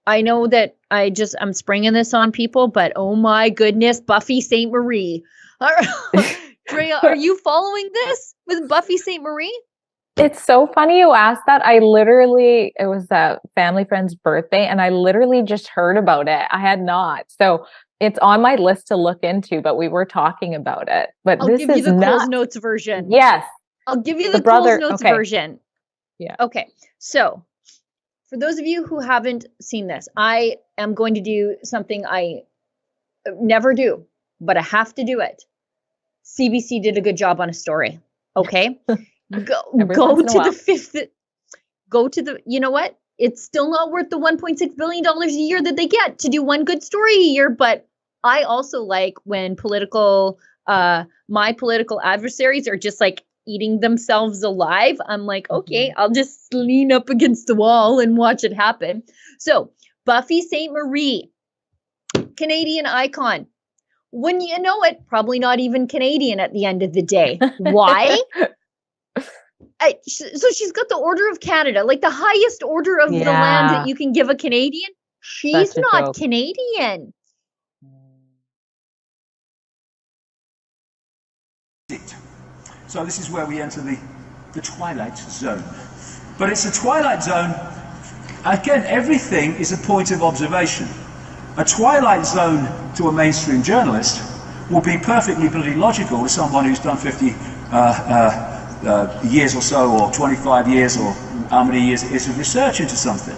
I know that I'm springing this on people, but oh my goodness, Buffy Sainte Marie. Drea, are you following this with Buffy Sainte Marie? It's so funny you asked that. It was a family friend's birthday, and I literally just heard about it. I had not. So it's on my list to look into, but we were talking about it. But I'll this give you is the Coles nuts. Notes version. Yes. I'll give you The the Coles brother. Notes Okay. version. Yeah. Okay. So, for those of you who haven't seen this, I am going to do something I never do, but I have to do it. CBC did a good job on a story. Okay. Go to the fifth. Go to the, you know what? It's still not worth the $1.6 billion a year that they get to do one good story a year. But I also like when my political adversaries are just like eating themselves alive. I'm like, okay, I'll just lean up against the wall and watch it happen. So Buffy Sainte Marie, Canadian icon. Wouldn't you know it? Probably not even Canadian at the end of the day. Why? So she's got the Order of Canada, like the highest order of the land that you can give a Canadian. She's not Canadian. So this is where we enter the twilight zone. But it's a twilight zone, again, everything is a point of observation. A twilight zone to a mainstream journalist will be perfectly bloody logical with someone who's done 50 years or so, or 25 years, or how many years it is of research into something.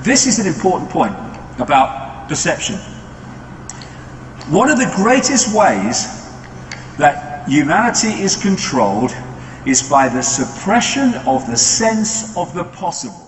This is an important point about perception. One of the greatest ways that humanity is controlled is by the suppression of the sense of the possible.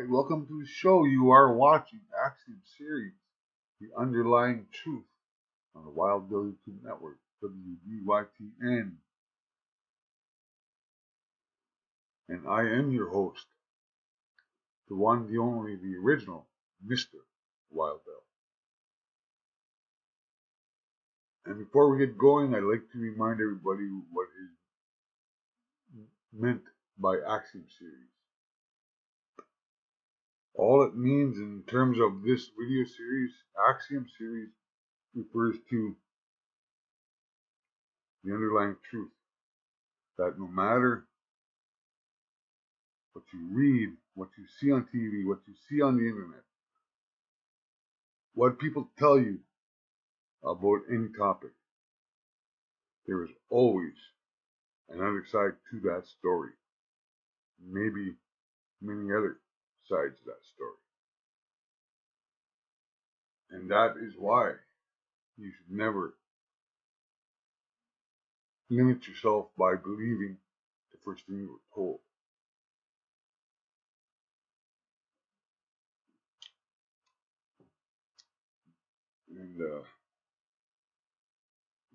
Welcome to the show. You are watching Axiom series, The Underlying Truth, on the Wild Bill YouTube Network, WBYTN. And I am your host, the one, the only, the original, Mr. Wild Bill. And before we get going, I'd like to remind everybody what is meant by Axiom series. All it means in terms of this video series, Axiom series, refers to the underlying truth that no matter what you read, what you see on TV, what you see on the internet, what people tell you about any topic, there is always another side to that story. Maybe many other sides of that story. And that is why you should never limit yourself by believing the first thing you were told.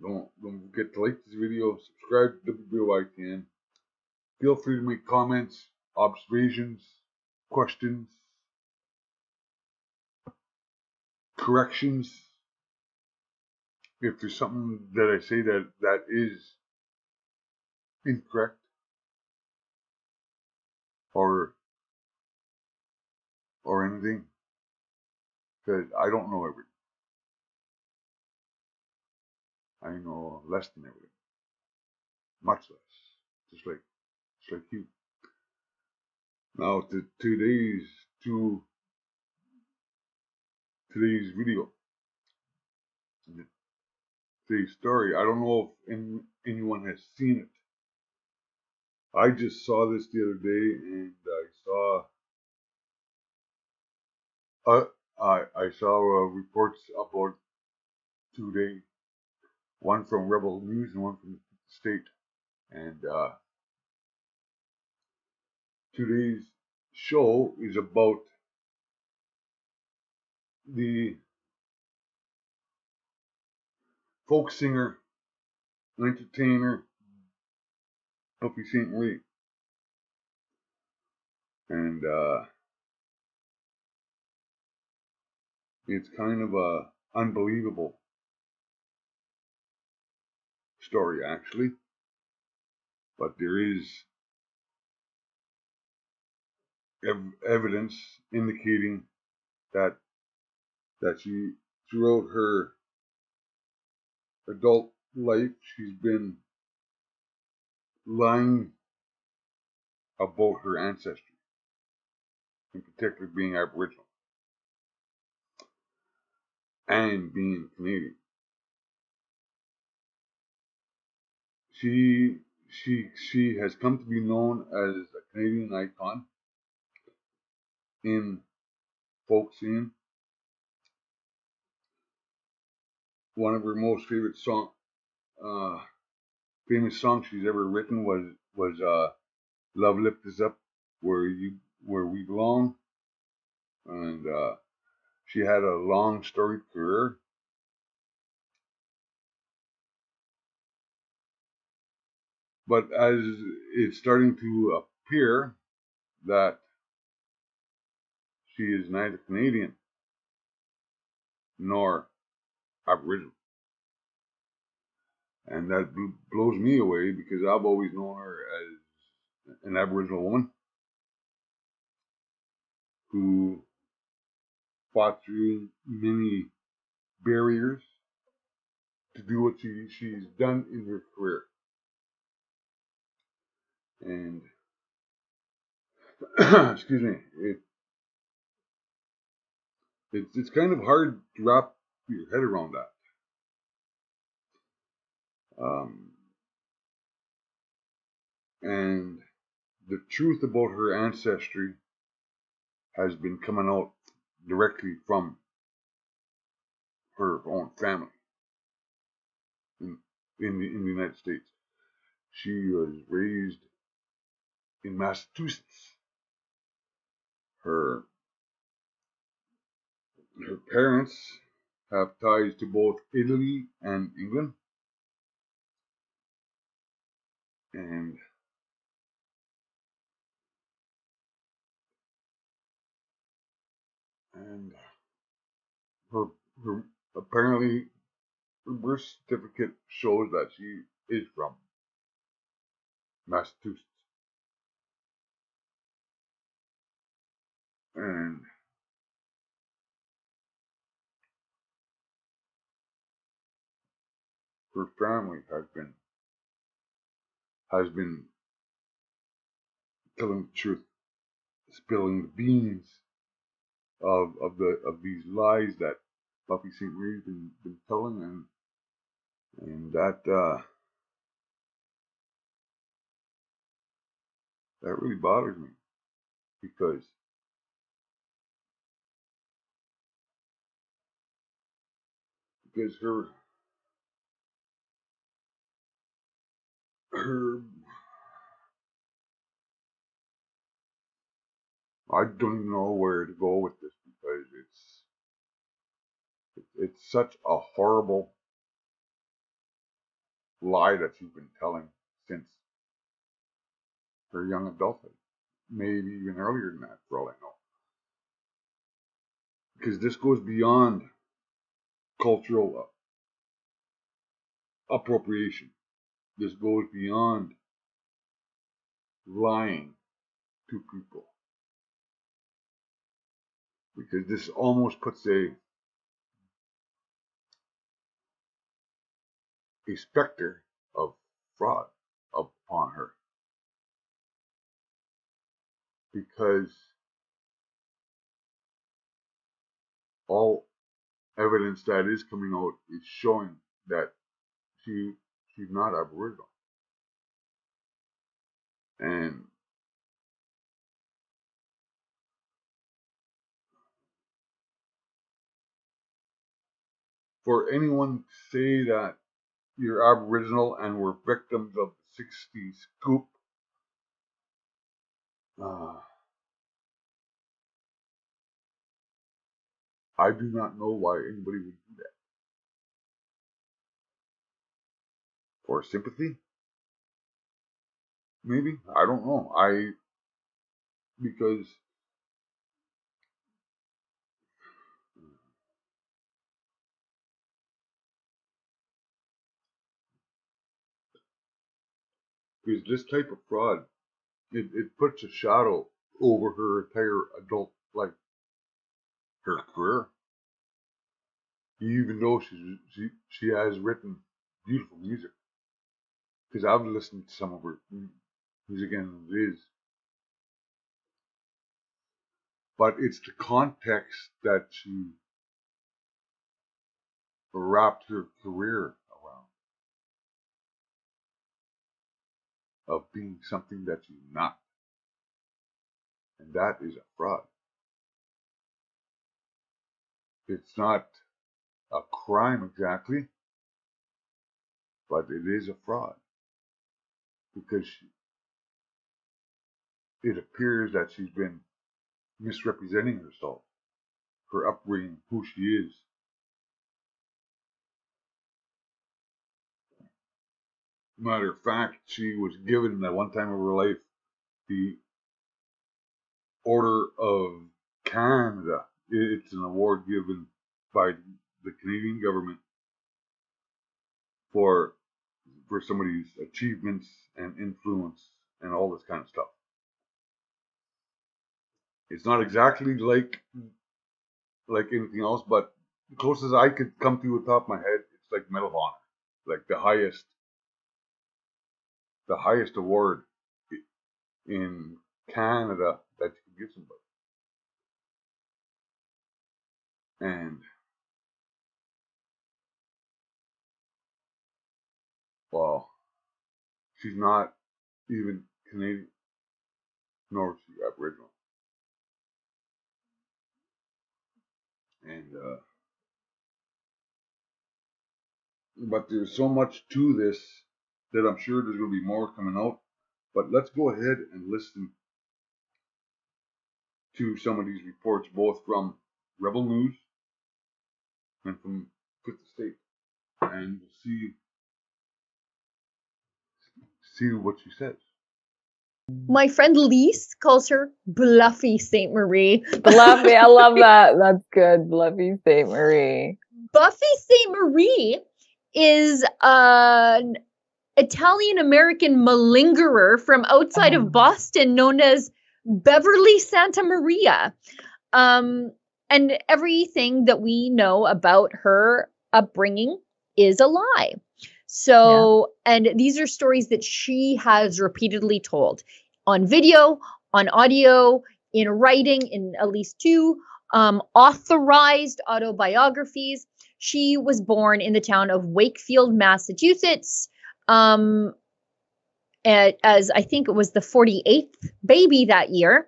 don't forget to like this video, subscribe to WBOITN. Feel free to make comments, observations, questions, corrections. If there's something that I say that is incorrect or anything, because I don't know everything. I know less than everything, much less, just like you. Now to today's video, today's story. I don't know if anyone has seen it. I just saw this the other day, and I saw reports about today, one from Rebel News and one from the State, and today's show is about the folk singer and entertainer Buffy Sainte, and it's kind of a unbelievable story, actually, but there is evidence indicating that she, throughout her adult life, she's been lying about her ancestry, in particular being Aboriginal and being Canadian. She has come to be known as a Canadian icon in folk scene. One of her most favorite famous songs she's ever written was "Love Lift Us Up, Where We Belong," and she had a long storied career. But as it's starting to appear that she is neither Canadian nor Aboriginal, and that blows me away because I've always known her as an Aboriginal woman who fought through many barriers to do what she's done in her career. And excuse me, it's kind of hard to wrap your head around that. And the truth about her ancestry has been coming out directly from her own family in the United States. She was raised in Massachusetts. Her parents have ties to both Italy and England, and her apparently her birth certificate shows that she is from Massachusetts, and her family has been telling the truth, spilling the beans of these lies that Buffy St. Marie's been telling, and that really bothers me because her I don't even know where to go with this because It's such a horrible lie that she's been telling since her young adulthood. Maybe even earlier than that, for all I know. Because this goes beyond cultural appropriation. This goes beyond lying to people. Because this almost puts a specter of fraud upon her. Because all evidence that is coming out is showing that she's not Aboriginal. And for anyone to say that you're Aboriginal and were victims of the 60s scoop, I do not know why anybody would do that. For sympathy? Maybe? I don't know. Because this type of fraud, it puts a shadow over her entire adult life, her career. Even though she has written beautiful music, because I've listened to some of her music and it is, but it's the context that she wrapped her career around of being something that she's not, and that is a fraud. It's not a crime exactly, but it is a fraud because it appears that she's been misrepresenting herself, her upbringing, who she is. Matter of fact, she was given at one time of her life the Order of Canada. It's an award given by the Canadian government for somebody's achievements and influence and all this kind of stuff. It's not exactly like anything else, but the closest I could come to the top of my head, it's like Medal of Honor, like the highest award in Canada that you can give somebody. And well, she's not even Canadian, nor is she Aboriginal. And but there's so much to this that I'm sure there's going to be more coming out. But let's go ahead and listen to some of these reports, both from Rebel News and from Fifth Estate, and we'll see what she says. My friend Lise calls her Bluffy Sainte Marie. Bluffy, I love that. That's good. Bluffy Sainte Marie. Buffy Sainte Marie is an Italian-American malingerer from outside of Boston known as Beverly Santa Maria. And everything that we know about her upbringing is a lie. So, and these are stories that she has repeatedly told on video, on audio, in writing, in at least 2 authorized autobiographies. She was born in the town of Wakefield, Massachusetts, as I think it was the 48th baby that year.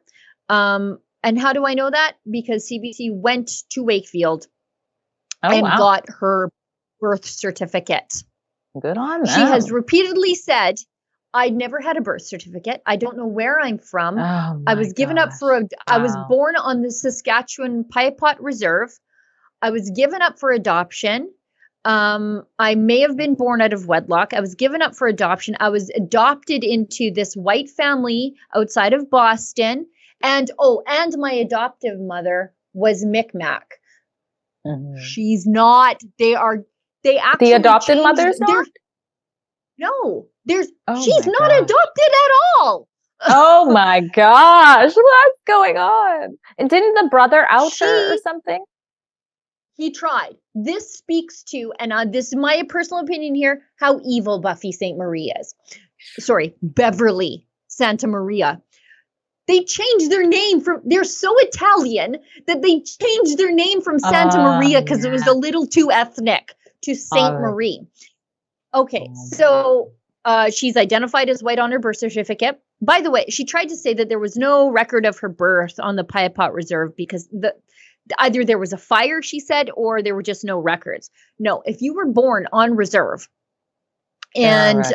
And how do I know that? Because CBC went to Wakefield and got her birth certificate. Good on them. She has repeatedly said, I'd never had a birth certificate. I don't know where I'm from. I was given up I was born on the Saskatchewan Piapot Reserve. I was given up for adoption. I may have been born out of wedlock. I was given up for adoption. I was adopted into this white family outside of Boston. And my adoptive mother was Micmac. She's not. They actually The adopted changed- mother's they're- not? No, Oh she's my not gosh. adopted at all. Oh my gosh, what's going on? And didn't the brother out her or She- something? He tried. This speaks to, and this is my personal opinion here, how evil Buffy Sainte Marie is. Sorry, Beverly Santa Maria. They changed their name they're so Italian that they changed their name from Santa Maria because it was a little too ethnic to Sainte Marie. Okay, so she's identified as white on her birth certificate. By the way, she tried to say that there was no record of her birth on the Piapot Reserve because either there was a fire, she said, or there were just no records. No, if you were born on reserve, and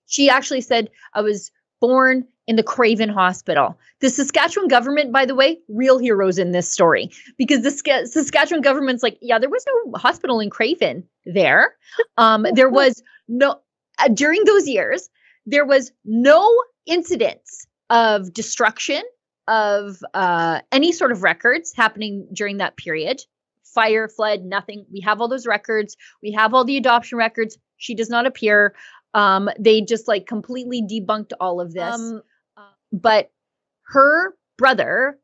she actually said, I was born in the Craven Hospital. The Saskatchewan government, by the way, real heroes in this story, because the Saskatchewan government's like, yeah, there was no hospital in Craven there. There was no, during those years, there was no incidents of destruction of any sort of records happening during that period. Fire, flood, nothing. We have all those records. We have all the adoption records. She does not appear. They just like completely debunked all of this. But her brother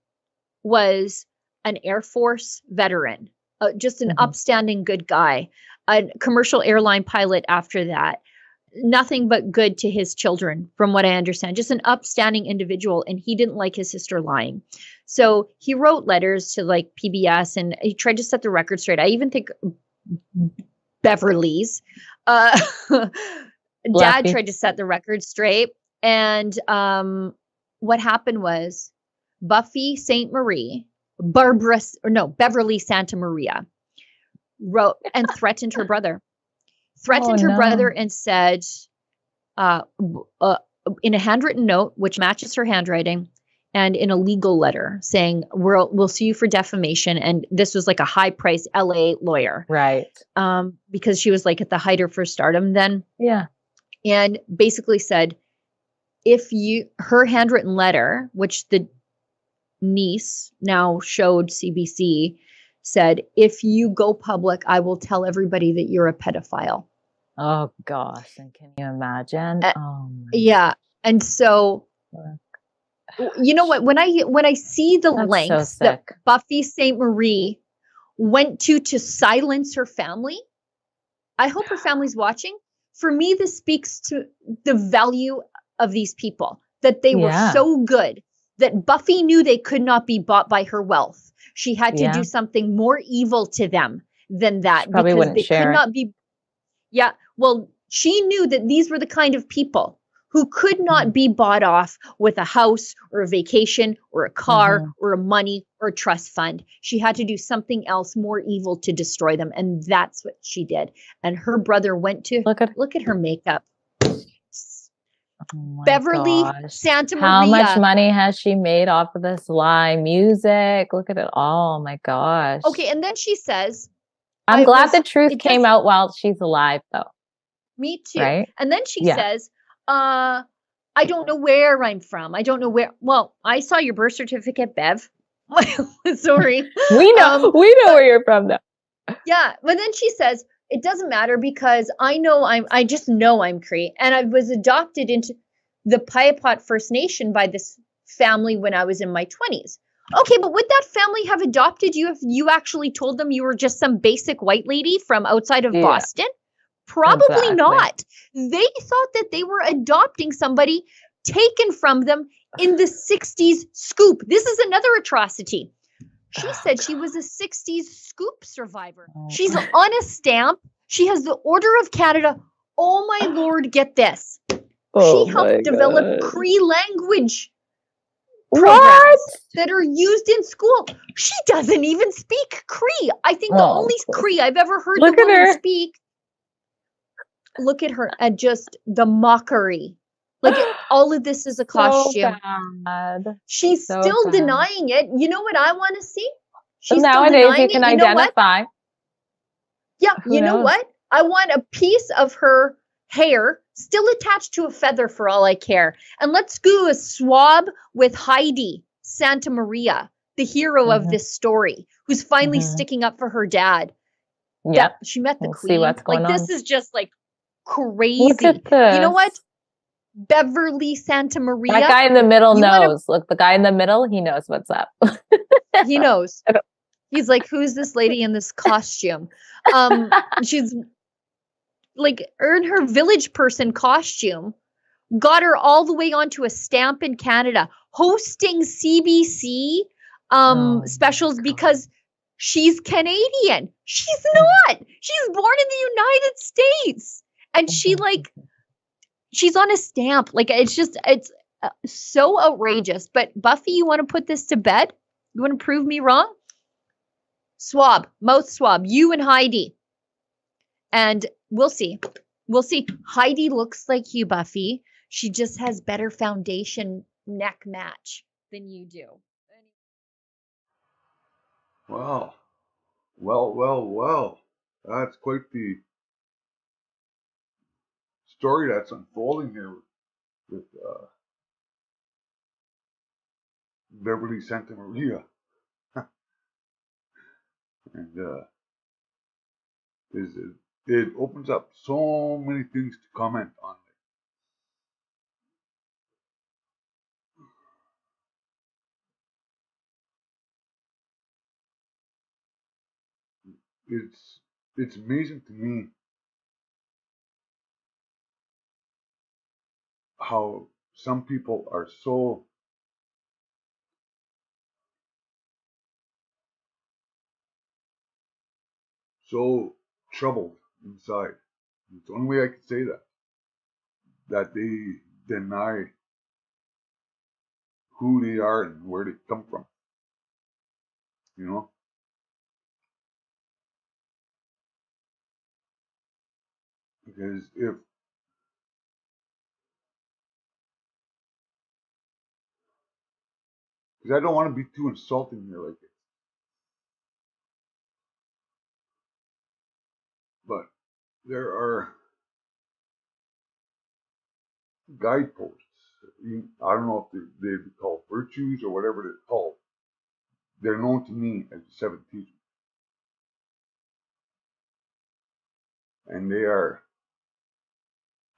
was an Air Force veteran, just an upstanding good guy, a commercial airline pilot after that. Nothing but good to his children, from what I understand. Just an upstanding individual, and he didn't like his sister lying. So he wrote letters to like PBS, and he tried to set the record straight. I even think Beverly's dad tried to set the record straight. And what happened was Buffy Sainte Marie, Beverly Santa Maria wrote and threatened her brother. Threatened her brother and said, in a handwritten note, which matches her handwriting, and in a legal letter saying, we'll sue you for defamation. And this was like a high price LA lawyer. Right. Because she was like at the height of her stardom then. Yeah. And basically said, her handwritten letter, which the niece now showed CBC, said, if you go public, I will tell everybody that you're a pedophile. Oh gosh, and can you imagine? Yeah. And so, you know what, when I see the lengths that Buffy Sainte Marie went to silence her family, I hope her family's watching. For me, this speaks to the value of these people, that they were so good that Buffy knew they could not be bought by her wealth. She had to do something more evil to them than that. She probably wouldn't share it. Yeah. Well, she knew that these were the kind of people who could not be bought off with a house or a vacation or a car or a money or a trust fund. She had to do something else more evil to destroy them. And that's what she did. And her brother went to look at her makeup. Oh Beverly Santa Maria. How much money has she made off of this lie? Music. Look at it all. Oh my gosh. Okay. And then she says, I'm glad the truth came out while she's alive, though. Me too. Right? And then she says, I don't know where I'm from. I don't know where. Well, I saw your birth certificate, Bev. Sorry. we know where you're from, though. Yeah. But then she says, it doesn't matter because I just know I'm Cree. And I was adopted into the Piapot First Nation by this family when I was in my 20s. Okay, but would that family have adopted you if you actually told them you were just some basic white lady from outside of Boston? Probably not. They thought that they were adopting somebody taken from them in the 60s scoop. This is another atrocity. She said she was a 60s scoop survivor. She's on a stamp. She has the Order of Canada. Oh my Lord, get this. She helped develop Cree language programs that are used in school. She doesn't even speak Cree. I think the only Cree I've ever heard the woman speak. Look at her and just the mockery. Like all of this is a costume. Bad. She's still denying it. You know what I want to see? She's still Nowadays, you denying can it. You know what? identify. Yeah, Who you know knows? what? I want a piece of her hair still attached to a feather for all I care. And let's do a swab with Heidi Santa Maria, the hero of Mhm. this story, who's finally Mhm. sticking up for her dad. Yep. That she met the We'll see queen. what's going Like, this on. is just like Look crazy. at this. You know what? Beverly Santa That Maria, guy in the middle you wanna- knows. Look, the guy in the middle, he knows what's up. he knows. I don't- He's like, who's this lady in this costume? She's like in her village person costume, got her all the way onto a stamp in Canada, hosting CBC Oh my specials God. because she's Canadian. She's not. She's born in the United States. And she's on a stamp. Like, it's so outrageous. But Buffy, you want to put this to bed? You want to prove me wrong? Swab, mouth swab, you and Heidi. And we'll see. We'll see. Heidi looks like you, Buffy. She just has better foundation neck match than you do. Wow. Well. That's quite the story that's unfolding here with Beverly Santa Maria. And it opens up so many things to comment on. It's amazing to me how some people are so troubled inside. It's the only way I can say that they deny who they are and where they come from. You know, because I don't want to be too insulting here, like it, but there are guideposts. I don't know if they'd be called virtues or whatever they're called. They're known to me as the seven teachings, and they are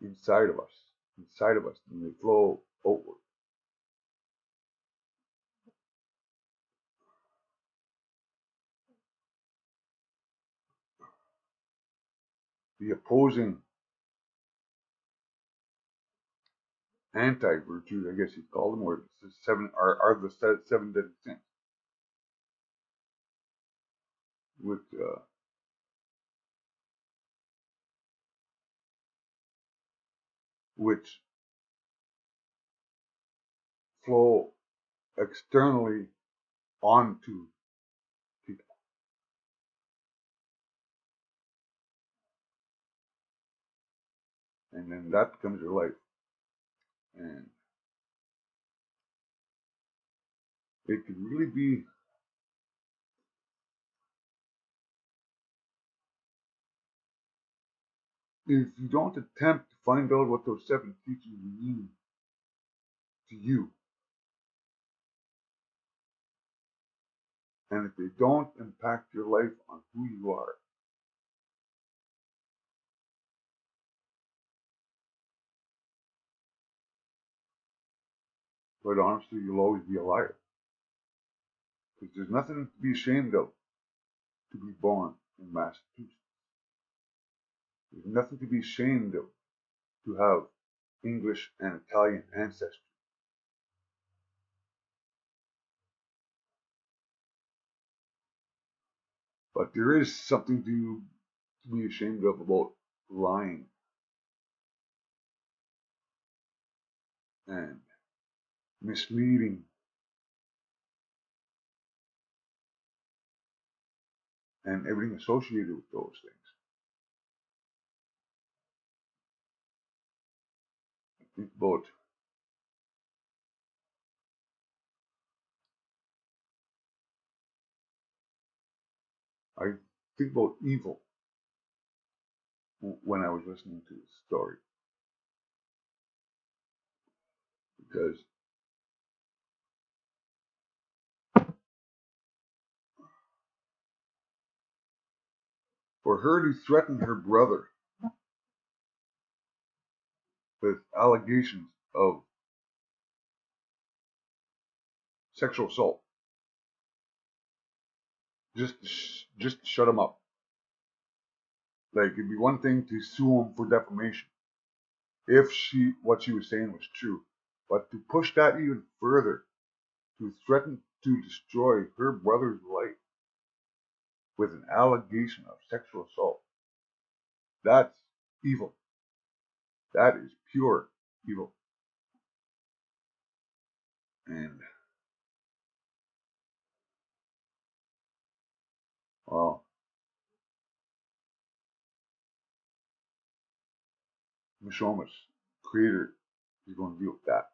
inside of us, and they flow outward. The opposing anti-virtues, I guess you'd call them, or the seven are the seven deadly sins, which which flow externally onto people, and then that becomes your life, and it can really be. If you don't attempt to find out what those seven teachings mean to you, and if they don't impact your life on who you are, quite honestly, you'll always be a liar. Because there's nothing to be ashamed of to be born in Massachusetts. There's nothing to be ashamed of to have English and Italian ancestry. But there is something to be ashamed of about lying and misleading and everything associated with those things. Think about I think about evil when I was listening to this story, because for her to threaten her brother with allegations of sexual assault, just to shut him up. Like, it'd be one thing to sue him for defamation if what she was saying was true, but to push that even further, to threaten to destroy her brother's life with an allegation of sexual assault, that's evil. That is pure evil. And well, Mishomas, creator, is going to deal with that.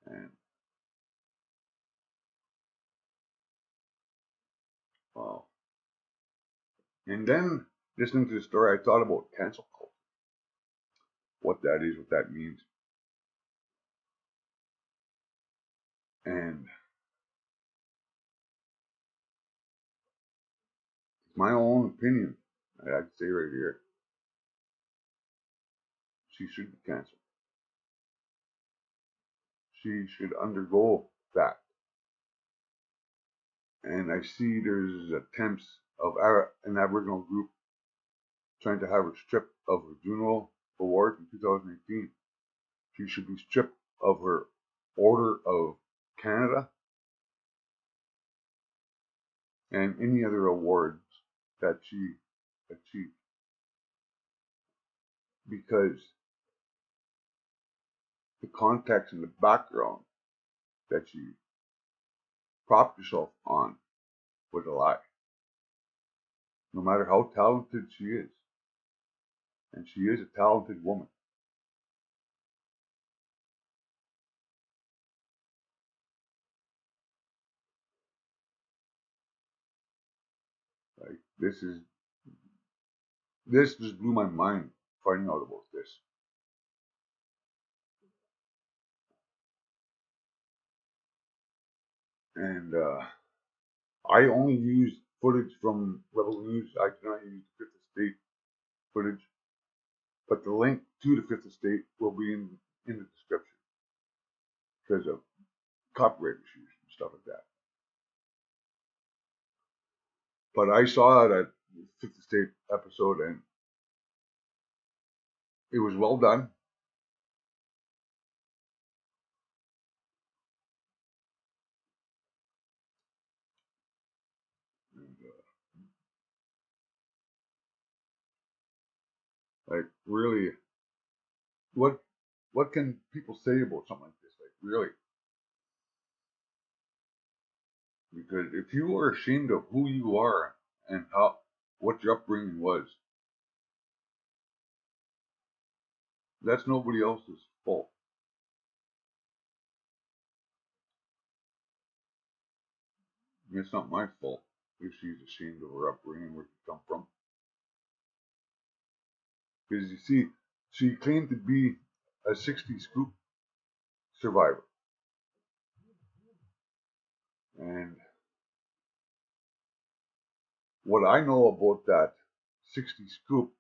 And well, and then listening to the story, I thought about cancel culture, what that is, what that means, and my own opinion. I'd say right here, she should be canceled. She should undergo that. And I see there's attempts of an Aboriginal group trying to have her stripped of her Juno Award in 2018. She should be stripped of her Order of Canada and any other awards that she achieved, because the context and the background that she propped herself on was a lie. No matter how talented she is, and she is a talented woman, like this just blew my mind finding out about this. And I only use footage from Rebel News. I do not use the Fifth Estate footage, but the link to the Fifth Estate will be in the description because of copyright issues and stuff like that. But I saw that Fifth Estate episode, and it was well done. And, like, really, what can people say about something like this? Like, really, because if you are ashamed of who you are and what your upbringing was, that's nobody else's fault. It's not my fault if she's ashamed of her upbringing, where she come from. Because you see, she claimed to be a 60 scoop survivor. And what I know about that 60 scoop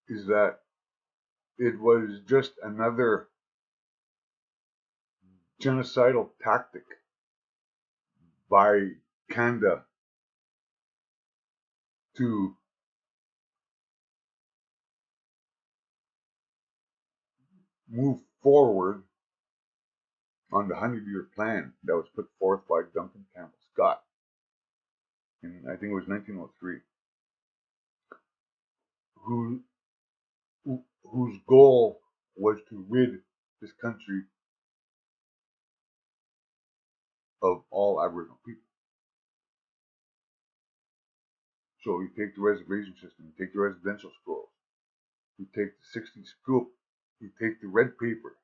is that it was just another genocidal tactic by Canada to move forward on the 100-year plan that was put forth by Duncan Campbell Scott in, I think it was 1903, whose goal was to rid this country of all Aboriginal people. So you take the reservation system, you take the residential schools, you take the 60 scoop, you take the red paper,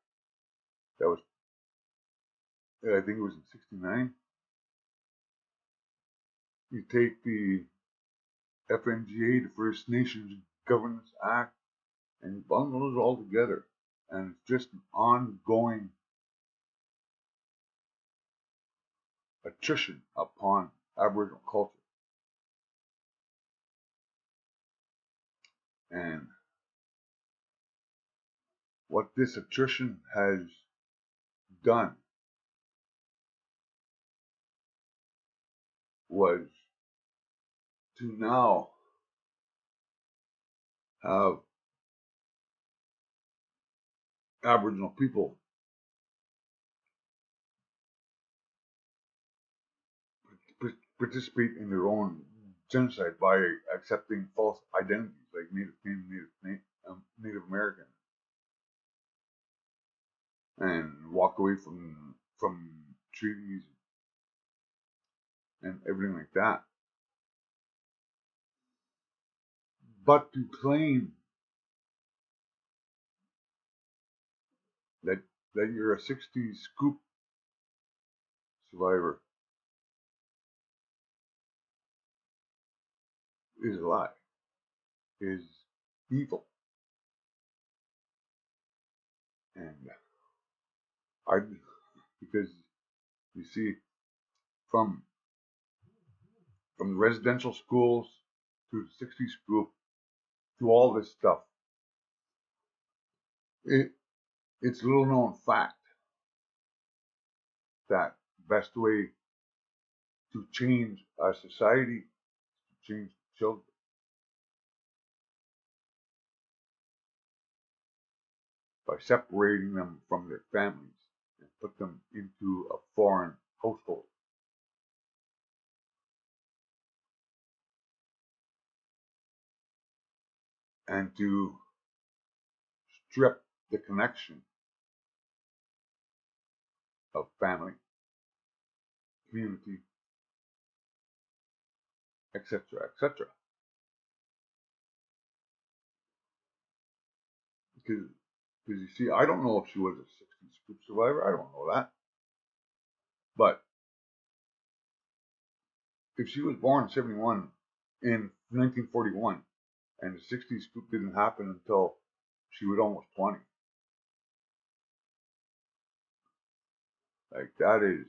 that was, I think it was in '69. You take the FNGA, the First Nations Governance Act, and you bundle it all together, and it's just an ongoing attrition upon Aboriginal culture. And what this attrition has done was to now have Aboriginal people participate in their own genocide by accepting false identities like Native American, and walk away from treaties and everything like that. But to claim that you're a '60s scoop survivor is a lie, is evil. And because you see, from the residential schools to the '60s group to all this stuff, it's a little known fact that the best way to change our society, to change children, by separating them from their families and put them into a foreign household. And to strip the connection of family, community, etc., etc. Because you see, I don't know if she was a '60s scoop survivor. I don't know that. But if she was born in '71 in 1941, and the '60s scoop didn't happen until she was almost 20, like that is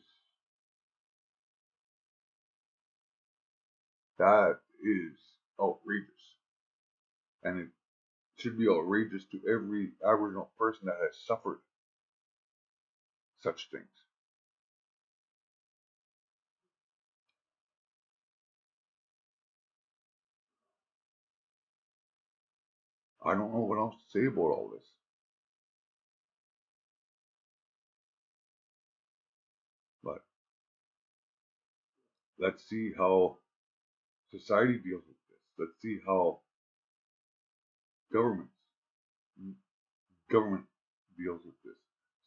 outrageous, and it should be outrageous to every Aboriginal person that has suffered such things. I don't know what else to say about all this. But let's see how society deals with this. Let's see how government deals with this.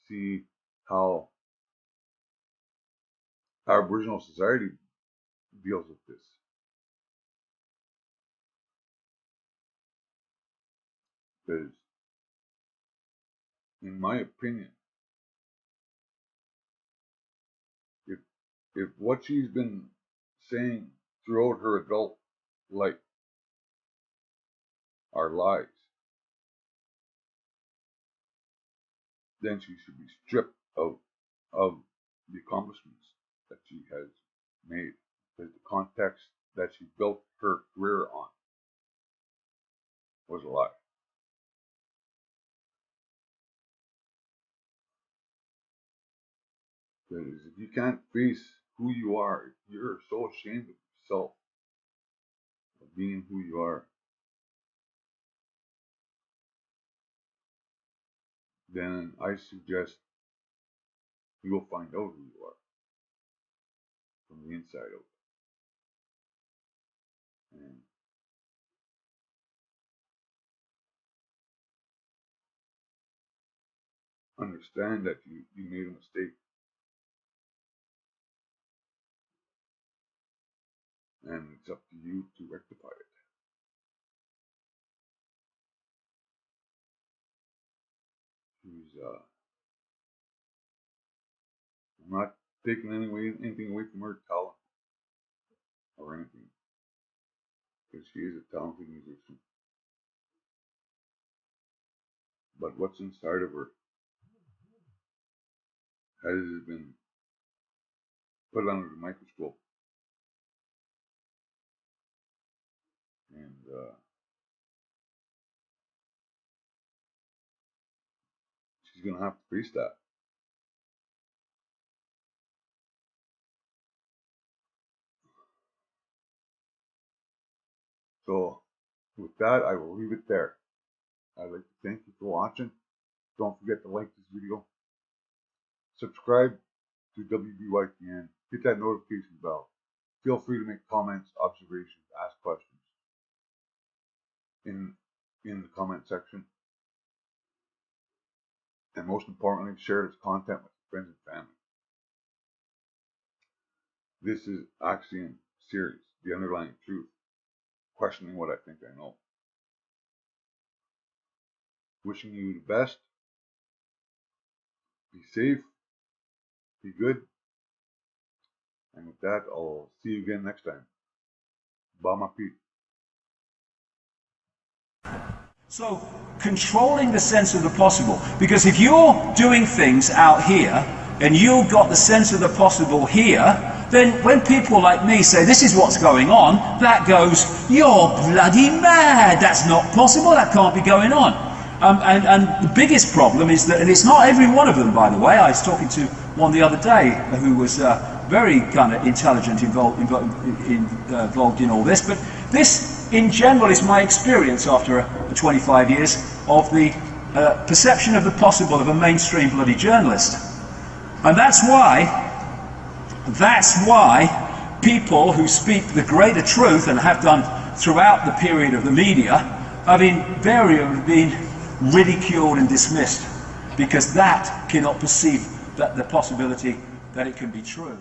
See how Aboriginal society deals with this. Because, in my opinion, if what she's been saying throughout her adult life are lies, then she should be stripped of the accomplishments that she has made, because the context that she built her career on was a lie. Because if you can't face who you are, if you're so ashamed of yourself, of being who you are, then I suggest you go find out who you are from the inside out. And understand that you made a mistake. And it's up to you to rectify it. She's I'm not taking anything away from her talent or anything, because she is a talented musician. But what's inside of her has been put under the microscope, and she's gonna have to face that. So with that, I will leave it there. I'd like to thank you for watching. Don't forget to like this video, subscribe to WBYTN, hit that notification bell. Feel free to make comments, observations, ask questions in the comment section. And most importantly, share this content with friends and family. This is Axiom series, The Underlying Truth, questioning what I think I know. Wishing you the best. Be safe. Be good. And with that, I'll see you again next time. Bye, my people. So, controlling the sense of the possible. Because if you're doing things out here, and you've got the sense of the possible here, then when people like me say, this is what's going on, that goes, you're bloody mad, that's not possible, that can't be going on. And the biggest problem is that, and it's not every one of them, by the way. I was talking to one the other day who was very kind of intelligent, involved in all this, but this, in general, is my experience after 25 years of the perception of the possible of a mainstream bloody journalist. And that's why people who speak the greater truth, and have done throughout the period of the media, have invariably been ridiculed and dismissed, because that cannot perceive that the possibility that it can be true.